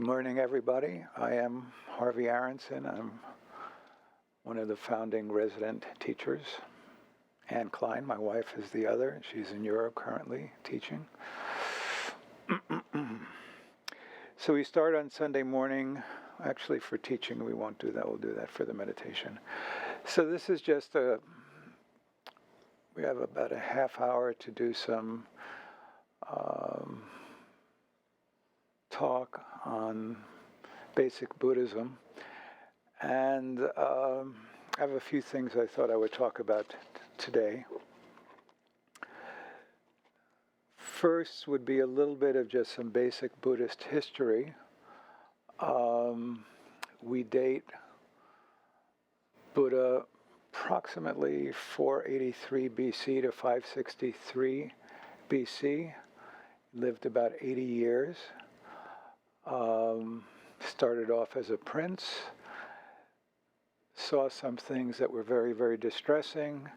Good morning, everybody. I am Harvey Aronson. I'm one of the founding resident teachers. Anne Klein, my wife, is the other. She's in Europe currently teaching. So we start on Sunday morning. Actually, for teaching, we won't do that. We'll do that for the meditation. So this is just we have about a half hour to do some talk on basic Buddhism. And I have a few things I thought I would talk about today. First would be a little bit of just some basic Buddhist history. We date Buddha approximately 483 BC to 563 BC. Lived about 80 years. Started off as a prince. Saw some things that were very, very distressing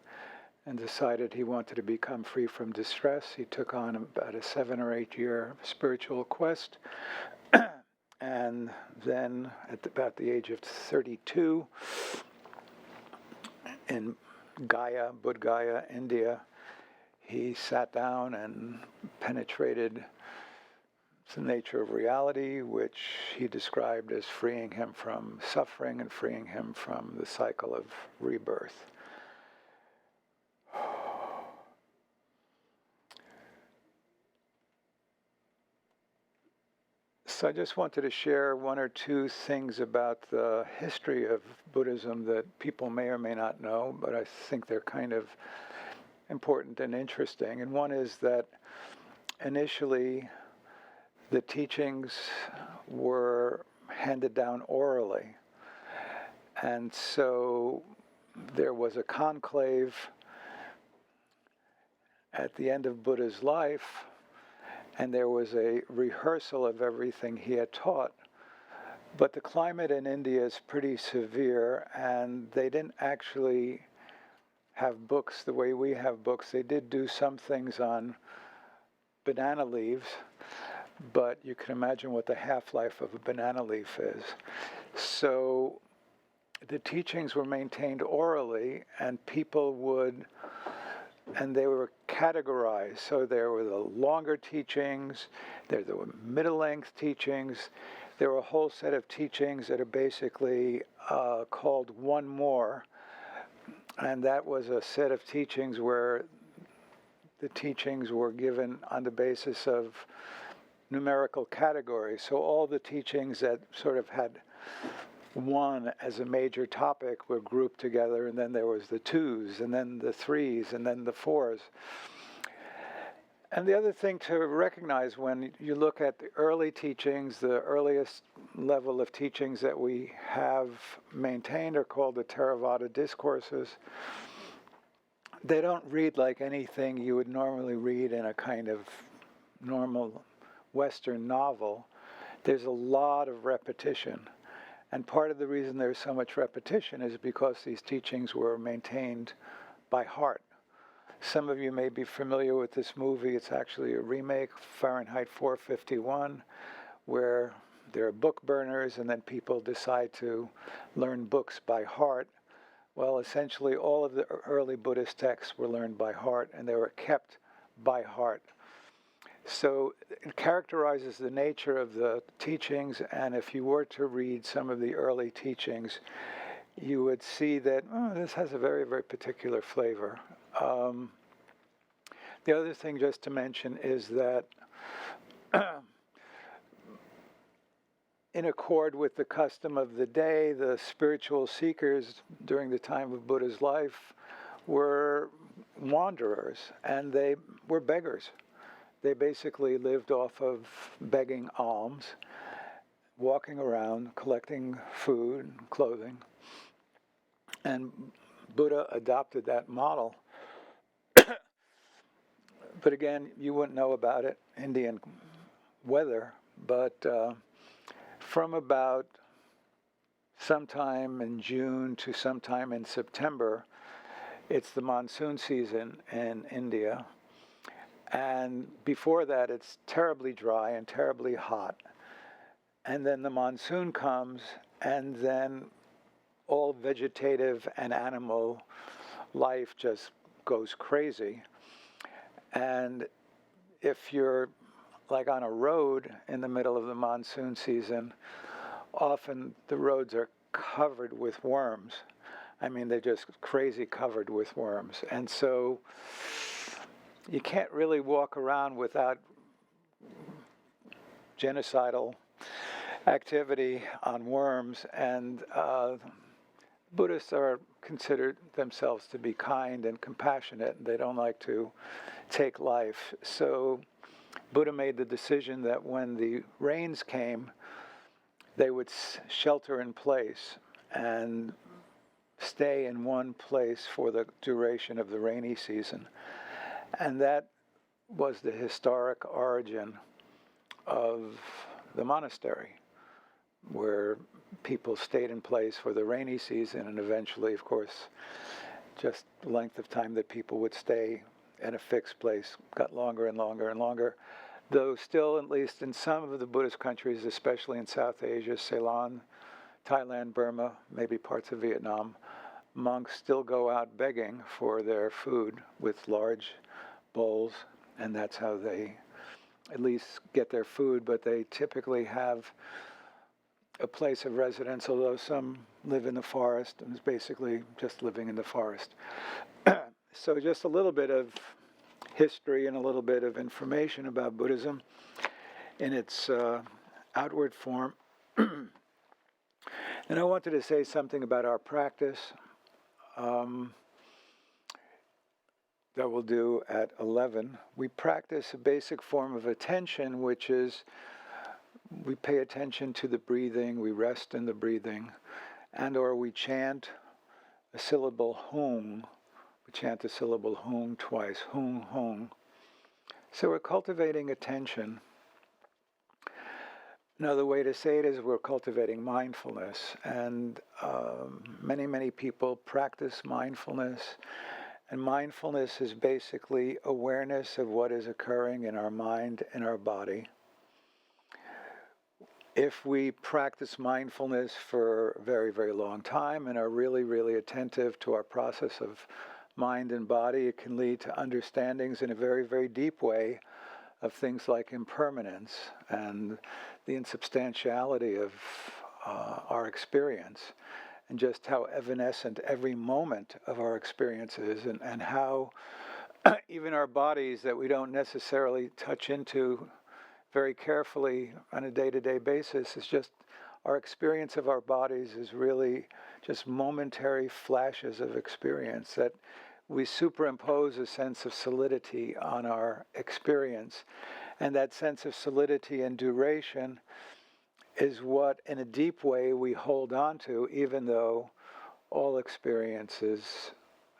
and decided he wanted to become free from distress. He took on about a 7 or 8 year spiritual quest. And then at about the age of 32, in Gaya, Bodh Gaya, India, he sat down and penetrated the nature of reality, which he described as freeing him from suffering and freeing him from the cycle of rebirth. So I just wanted to share one or two things about the history of Buddhism that people may or may not know, but I think they're kind of important and interesting. And one is that initially the teachings were handed down orally. And so there was a conclave at the end of Buddha's life, and there was a rehearsal of everything he had taught. But the climate in India is pretty severe, and they didn't actually have books the way we have books. They did do some things on banana leaves, but you can imagine what the half-life of a banana leaf is. So the teachings were maintained orally, and people would, and they were categorized. So there were the longer teachings, there were middle-length teachings, there were a whole set of teachings that are basically called One More, and that was a set of teachings where the teachings were given on the basis of numerical categories. So all the teachings that sort of had one as a major topic were grouped together, and then there was the twos, and then the threes, and then the fours. And the other thing to recognize when you look at the early teachings, the earliest level of teachings that we have maintained are called the Theravada discourses. They don't read like anything you would normally read in a kind of normal Western novel. There's a lot of repetition. And part of the reason there's so much repetition is because these teachings were maintained by heart. Some of you may be familiar with this movie. It's actually a remake, Fahrenheit 451, where there are book burners and then people decide to learn books by heart. Well, essentially all of the early Buddhist texts were learned by heart, and they were kept by heart. So it characterizes the nature of the teachings, and if you were to read some of the early teachings, you would see that this has a very, very particular flavor. The other thing just to mention is that in accord with the custom of the day, the spiritual seekers during the time of Buddha's life were wanderers, and they were beggars. They basically lived off of begging alms, walking around, collecting food, clothing. And Buddha adopted that model. But again, you wouldn't know about it, Indian weather, but from about sometime in June to sometime in September, it's the monsoon season in India. And before that, it's terribly dry and terribly hot. and then the monsoon comes, and then all vegetative and animal life just goes crazy. And if you're like on a road in the middle of the monsoon season, often the roads are covered with worms. I mean, they're just crazy covered with worms. And so you can't really walk around without genocidal activity on worms. And Buddhists are considered themselves to be kind and compassionate. They don't like to take life. So Buddha made the decision that when the rains came, they would shelter in place and stay in one place for the duration of the rainy season. And that was the historic origin of the monastery, where people stayed in place for the rainy season, and eventually, of course, just the length of time that people would stay in a fixed place got longer and longer and longer. Though still, at least in some of the Buddhist countries, especially in South Asia, Ceylon, Thailand, Burma, maybe parts of Vietnam, monks still go out begging for their food with large bowls, and that's how they at least get their food. But they typically have a place of residence, although some live in the forest, and it's basically just living in the forest. So just a little bit of history and a little bit of information about Buddhism in its outward form. And I wanted to say something about our practice that we'll do at 11. We practice a basic form of attention, which is we pay attention to the breathing, we rest in the breathing, and or we chant a syllable hung. We chant the syllable hung twice, hung, hung. So we're cultivating attention. Another way to say it is we're cultivating mindfulness. And many people practice mindfulness. And mindfulness is basically awareness of what is occurring in our mind and our body. If we practice mindfulness for a very, very long time and are really attentive to our process of mind and body, it can lead to understandings in a very, very deep way of things like impermanence and the insubstantiality of our experience, and just how evanescent every moment of our experience is, and how even our bodies that we don't necessarily touch into very carefully on a day-to-day basis, is just our experience of our bodies is really just momentary flashes of experience that we superimpose a sense of solidity on our experience. And that sense of solidity and duration is what, in a deep way, we hold on to, even though all experience is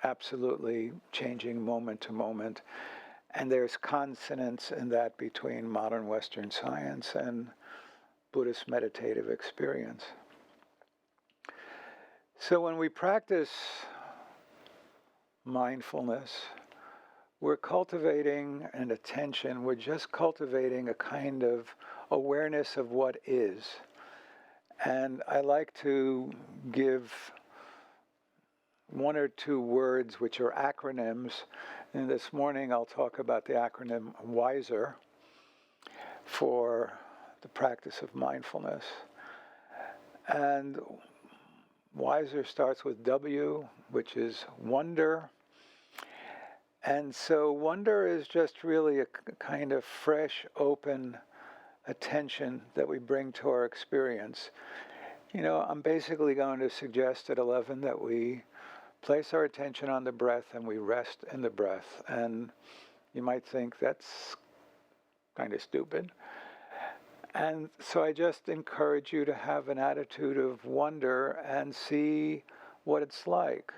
absolutely changing moment to moment. And there's consonance in that between modern Western science and Buddhist meditative experience. So when we practice mindfulness, we're cultivating an attention, we're just cultivating a kind of awareness of what is. And I like to give one or two words which are acronyms. And this morning I'll talk about the acronym WISER for the practice of mindfulness. And WISER starts with W, which is wonder. And so wonder is just really a kind of fresh, open attention that we bring to our experience. You know, I'm basically going to suggest at 11 that we place our attention on the breath and we rest in the breath. And you might think that's kind of stupid. And so I just encourage you to have an attitude of wonder and see what it's like.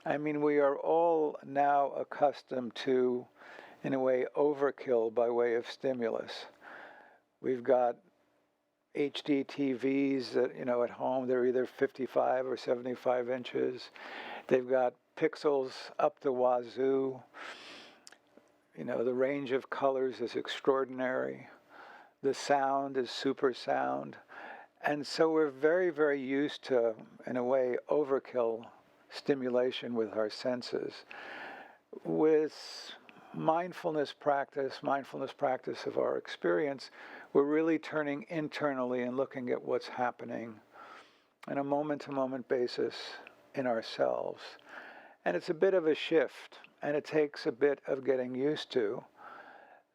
I mean, we are all now accustomed to, in a way, overkill by way of stimulus. We've got HD TVs that, you know, at home, they're either 55 or 75 inches. They've got pixels up the wazoo. You know, the range of colors is extraordinary. The sound is super sound. And so we're very, very used to, in a way, overkill stimulation with our senses. With mindfulness practice of our experience, we're really turning internally and looking at what's happening on a moment-to-moment basis in ourselves. And it's a bit of a shift, and it takes a bit of getting used to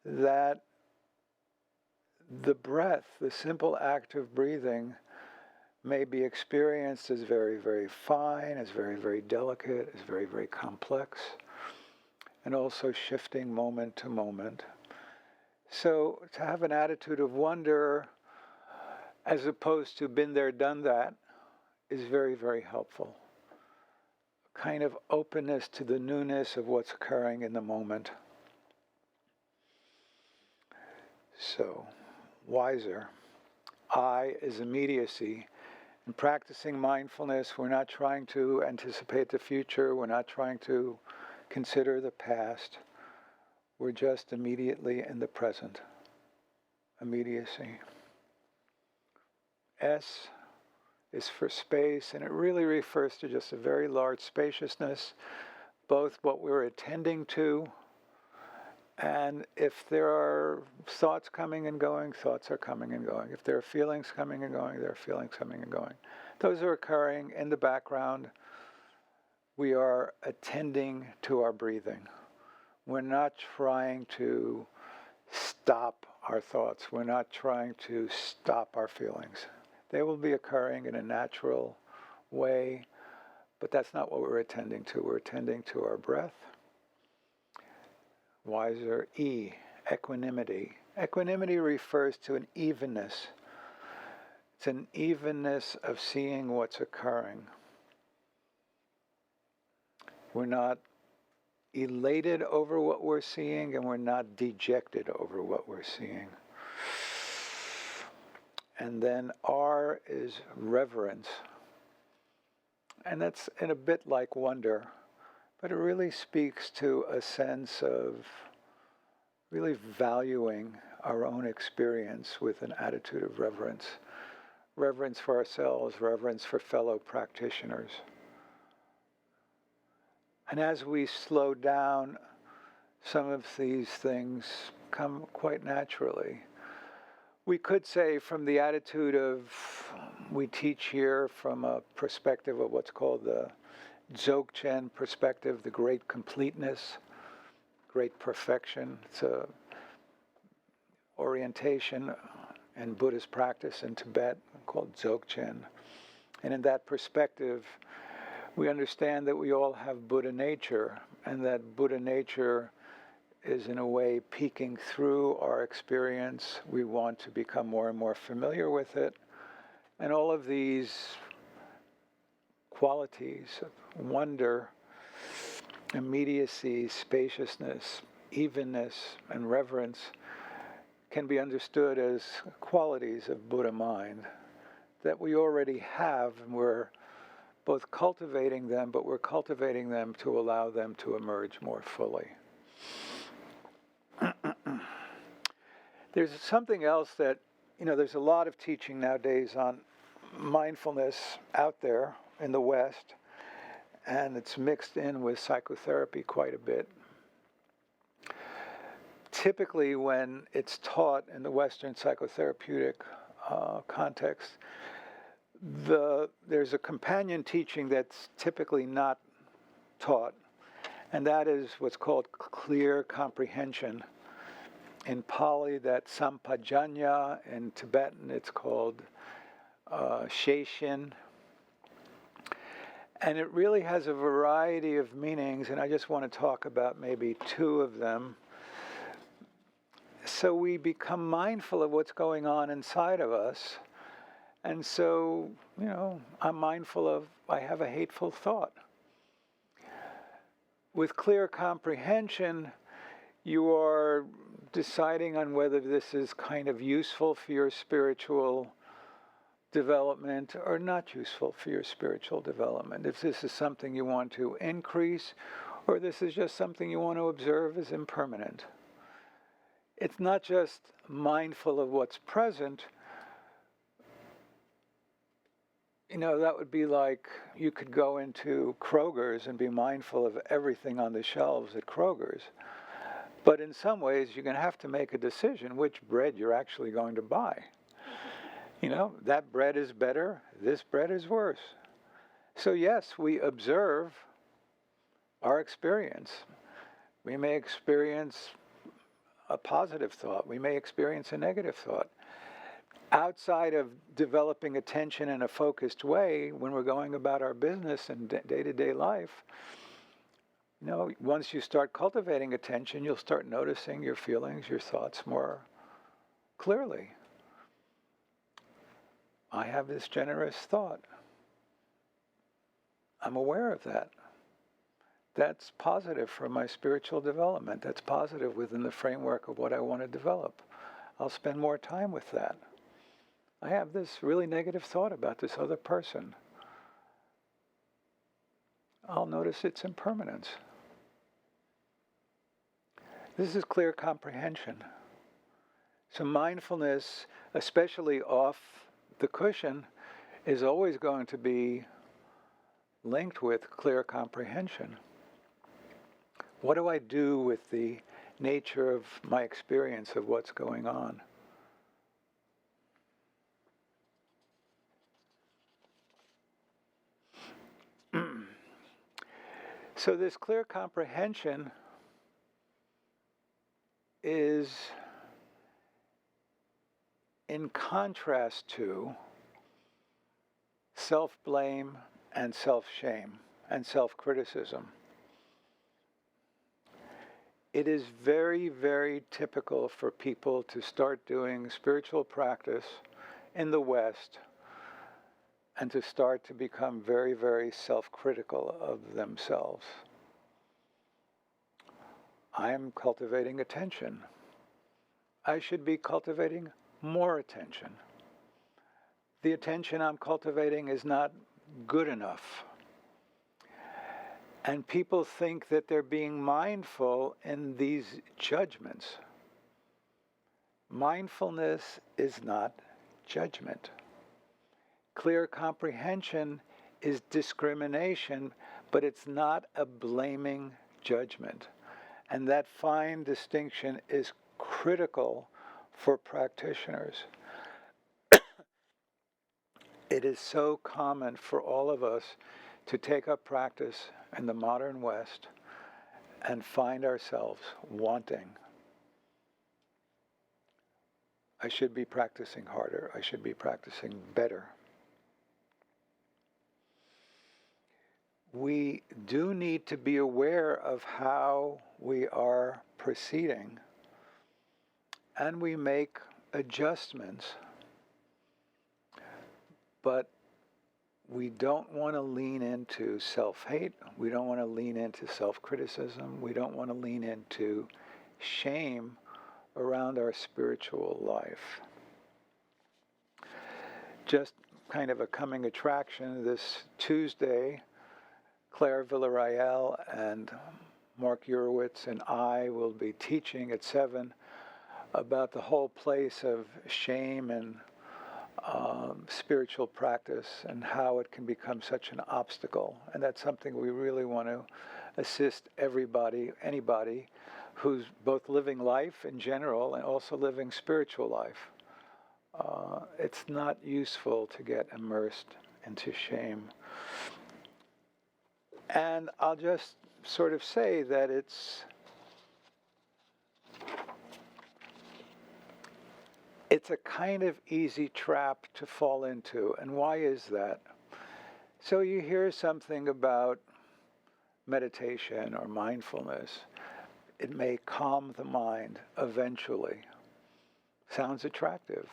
that the breath, the simple act of breathing, may be experienced as very, very fine, as very, very delicate, as very, very complex, and also shifting moment to moment. So to have an attitude of wonder, as opposed to been there, done that, is very, very helpful. A kind of openness to the newness of what's occurring in the moment. So, wiser. I is immediacy. In practicing mindfulness, we're not trying to anticipate the future. We're not trying to consider the past. We're just immediately in the present. Immediacy. S is for space, and it really refers to just a very large spaciousness, both what we're attending to, and if there are thoughts coming and going, thoughts are coming and going. If there are feelings coming and going, there are feelings coming and going. Those are occurring in the background. We are attending to our breathing. We're not trying to stop our thoughts. We're not trying to stop our feelings. They will be occurring in a natural way, but that's not what we're attending to. We're attending to our breath. Wiser. E, equanimity. Equanimity refers to an evenness. It's an evenness of seeing what's occurring. We're not elated over what we're seeing, and we're not dejected over what we're seeing. And then R is reverence. And that's in a bit like wonder, but it really speaks to a sense of really valuing our own experience with an attitude of reverence. Reverence for ourselves, reverence for fellow practitioners. And as we slow down, some of these things come quite naturally. We could say from the attitude of, we teach here from a perspective of what's called the Dzogchen perspective, the great completeness, great perfection. It's a orientation in Buddhist practice in Tibet called Dzogchen. And in that perspective, we understand that we all have Buddha nature, and that Buddha nature is in a way peeking through our experience. We want to become more and more familiar with it. And all of these qualities of wonder, immediacy, spaciousness, evenness, and reverence can be understood as qualities of Buddha mind that we already have, and we're both cultivating them, but we're cultivating them to allow them to emerge more fully. There's something else that, there's a lot of teaching nowadays on mindfulness out there in the West, and it's mixed in with psychotherapy quite a bit. Typically, when it's taught in the Western psychotherapeutic context, there's a companion teaching that's typically not taught, and that is what's called clear comprehension. In Pali, that's sampajanya. In Tibetan, it's called sheishin. And it really has a variety of meanings, and I just want to talk about maybe two of them. So we become mindful of what's going on inside of us. And so, I'm mindful of, I have a hateful thought. With clear comprehension, you are deciding on whether this is kind of useful for your spiritual development or not useful for your spiritual development. If this is something you want to increase, or this is just something you want to observe as impermanent. It's not just mindful of what's present, That would be like you could go into Kroger's and be mindful of everything on the shelves at Kroger's. But in some ways, you're going to have to make a decision which bread you're actually going to buy. That bread is better, this bread is worse. So yes, we observe our experience. We may experience a positive thought. We may experience a negative thought. Outside of developing attention in a focused way, when we're going about our business and day-to-day life, once you start cultivating attention, you'll start noticing your feelings, your thoughts more clearly. I have this generous thought. I'm aware of that. That's positive for my spiritual development. That's positive within the framework of what I want to develop. I'll spend more time with that. I have this really negative thought about this other person. I'll notice its impermanence. This is clear comprehension. So mindfulness, especially off the cushion, is always going to be linked with clear comprehension. What do I do with the nature of my experience of what's going on? So this clear comprehension is in contrast to self-blame and self-shame and self-criticism. It is very, very typical for people to start doing spiritual practice in the West and to start to become very, very self-critical of themselves. I am cultivating attention. I should be cultivating more attention. The attention I'm cultivating is not good enough. And people think that they're being mindful in these judgments. Mindfulness is not judgment. Clear comprehension is discrimination, but it's not a blaming judgment. And that fine distinction is critical for practitioners. It is so common for all of us to take up practice in the modern West and find ourselves wanting. I should be practicing harder. I should be practicing better. We do need to be aware of how we are proceeding, and we make adjustments, but we don't want to lean into self-hate. We don't want to lean into self-criticism. We don't want to lean into shame around our spiritual life. Just kind of a coming attraction, this Tuesday, Claire Villarreal and Mark Urowitz and I will be teaching at 7 about the whole place of shame and spiritual practice and how it can become such an obstacle. And that's something we really want to assist everybody, anybody who's both living life in general and also living spiritual life. It's not useful to get immersed into shame. And I'll just sort of say that it's a kind of easy trap to fall into. And why is that? So you hear something about meditation or mindfulness. It may calm the mind eventually. Sounds attractive.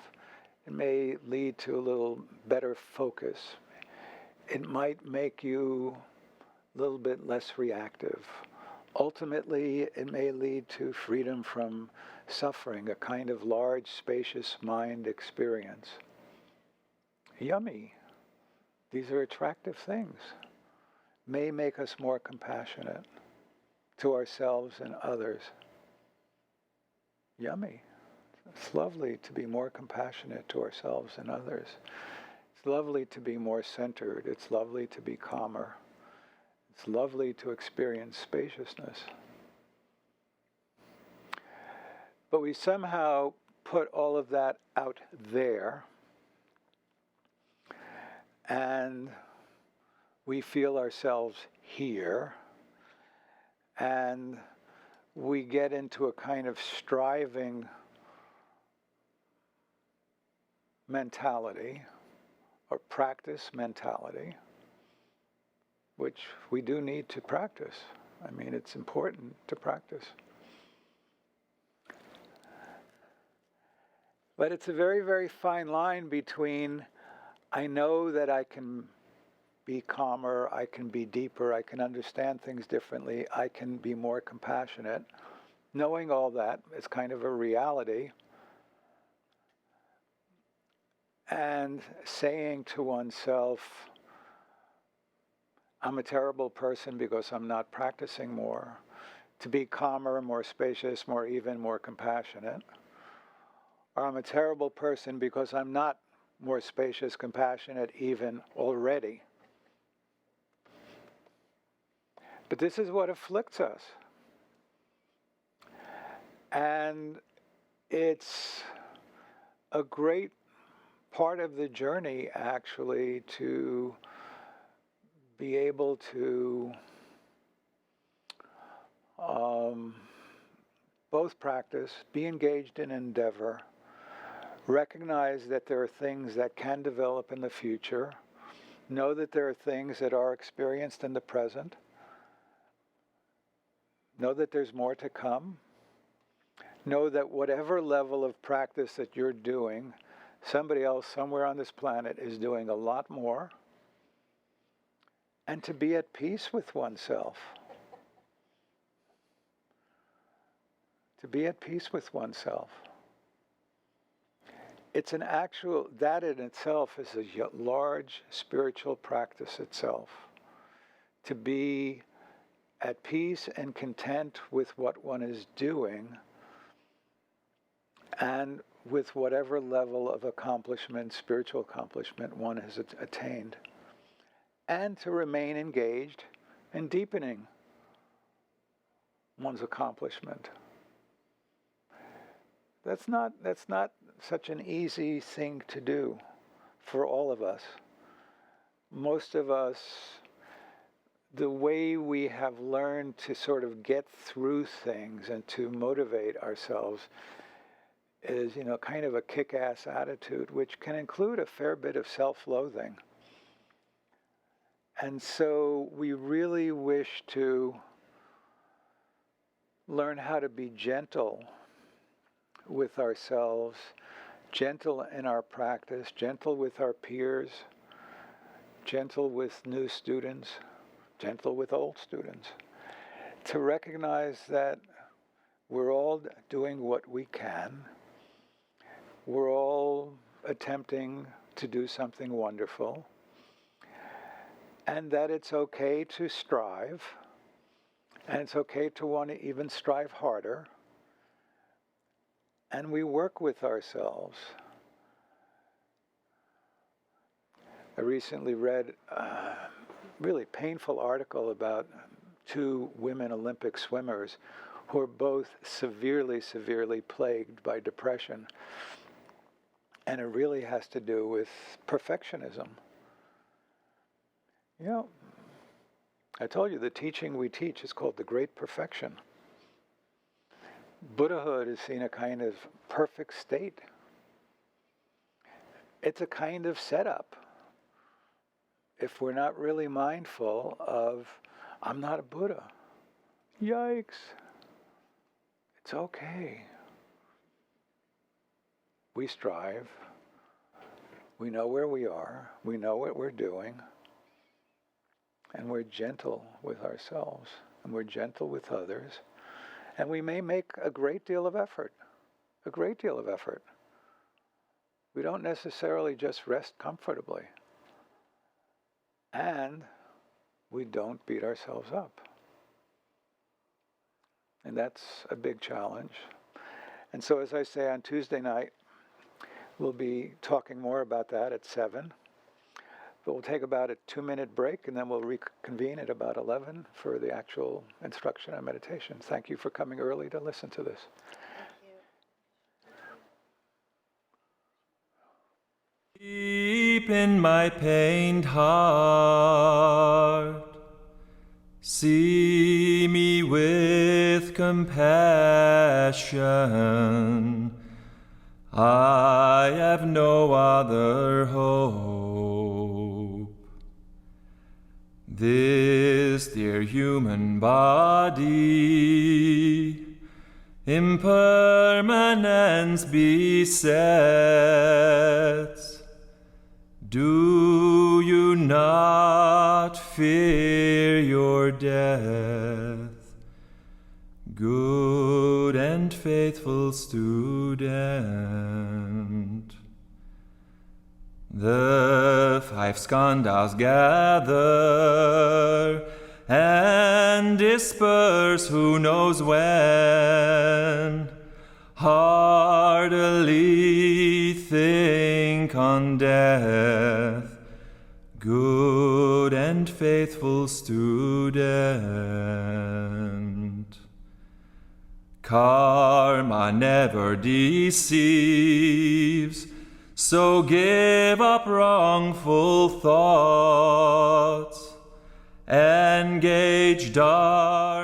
It may lead to a little better focus. It might make you a little bit less reactive. Ultimately, it may lead to freedom from suffering, a kind of large, spacious mind experience. Yummy. These are attractive things. May make us more compassionate to ourselves and others. Yummy. It's lovely to be more compassionate to ourselves and others. It's It's lovely to be more centered. It's lovely to be calmer. It's lovely to experience spaciousness. But we somehow put all of that out there, and we feel ourselves here, and we get into a kind of striving mentality or practice mentality, which we do need to practice. I mean, it's important to practice. But it's a very, very fine line between, I know that I can be calmer, I can be deeper, I can understand things differently, I can be more compassionate. Knowing all that is kind of a reality. And saying to oneself, I'm a terrible person because I'm not practicing more, to be calmer, more spacious, more even, more compassionate. Or I'm a terrible person because I'm not more spacious, compassionate, even already. But this is what afflicts us. And it's a great part of the journey, actually, to be able to both practice, be engaged in endeavor, recognize that there are things that can develop in the future, know that there are things that are experienced in the present, know that there's more to come, know that whatever level of practice that you're doing, somebody else somewhere on this planet is doing a lot more, and to be at peace with oneself. To be at peace with oneself. It's an actual, that in itself is a large spiritual practice itself. To be at peace and content with what one is doing and with whatever level of accomplishment, spiritual accomplishment, one has attained. And to remain engaged in deepening one's accomplishment. That's not such an easy thing to do for all of us. Most of us, the way we have learned to sort of get through things and to motivate ourselves is, kind of a kick-ass attitude, which can include a fair bit of self-loathing. And so we really wish to learn how to be gentle with ourselves, gentle in our practice, gentle with our peers, gentle with new students, gentle with old students, to recognize that we're all doing what we can. We're all attempting to do something wonderful, and that it's okay to strive, and it's okay to want to even strive harder. And we work with ourselves. I recently read a really painful article about two women Olympic swimmers who are both severely, severely plagued by depression. And it really has to do with perfectionism. I told you the teaching we teach is called the Great Perfection. Buddhahood is in a kind of perfect state. It's a kind of setup. If we're not really mindful of, I'm not a Buddha. Yikes. It's okay. We strive. We know where we are. We know what we're doing. And we're gentle with ourselves. And we're gentle with others. And we may make a great deal of effort. A great deal of effort. We don't necessarily just rest comfortably. And we don't beat ourselves up. And that's a big challenge. And so, as I say, on Tuesday night, we'll be talking more about that at 7. we'll take about a 2-minute break, and then we'll reconvene at about 11 for the actual instruction and meditation. Thank you for coming early to listen to this. Deep in my pained heart, see me with compassion. I have no other hope. This dear human body, impermanence besets. Do you not fear your death, good and faithful student? The 5 skandhas gather and disperse who knows when. Heartily think on death, good and faithful student. Karma never deceives, so give up wrongful thoughts, engage dark